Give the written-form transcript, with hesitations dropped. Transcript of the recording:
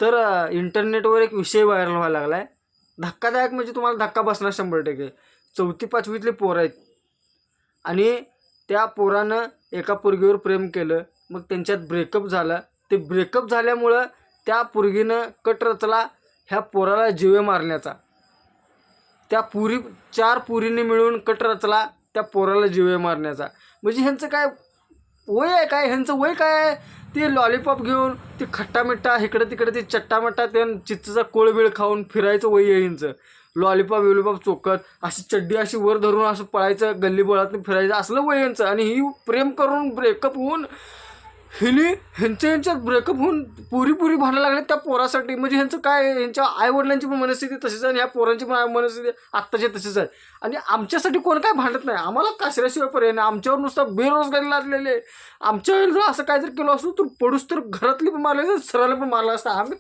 तर इंटरनेटवर एक विषय व्हायरल व्हायला लागला आहे. धक्कादायक म्हणजे तुम्हाला धक्का बसणार 100%. 4वी-5वीतले पोरं आहेत आणि त्या पोरानं एका पोरगीवर प्रेम केलं. मग त्यांच्यात ब्रेकअप झालं. ते ब्रेकअप झाल्यामुळं त्या पोरगीनं कट रचला ह्या पोराला जीवे मारण्याचा. त्या 4 पोरींनी मिळून कट रचला त्या पोराला जीवे मारण्याचा. म्हणजे ह्यांचं काय वय आहे काय? ह्यांचं वय काय आहे? ते लॉलीपॉप घेऊन ते खट्टा-मिठ्ठा इकडं तिकडं ते चट्टा-मट्टा ते चिंचेचा कोळबिळ खाऊन फिरायचं वय आहे ह्यांचं. लॉलीपॉप चोकत अशी चड्डी अशी वर धरून असं पळायचं, गल्लीबोळातून फिरायचं, असलं वय ह्यांचं. आणि ही प्रेम करून ब्रेकअप होऊन ह्यांच्यात ब्रेकअप होऊन पुरी भांडायला लागले त्या पोरासाठी. म्हणजे ह्यांचं काय, ह्यांच्या आईवडिलांची पण मनस्थिती तशीच आहे आणि ह्या पोरांची पण मनस्थिती आत्ताची तशीच आहे. आणि आमच्यासाठी कोण काय भांडत नाही. आम्हाला कचऱ्याशिवाय पर्याय नाही. आमच्यावर नुसतं बेरोजगारी लादलेले. आमच्या वेळेला जर असं काय जर केलं असतं तर पडूस तर घरातली पण मारले, सराला पण मारला असता आम्ही.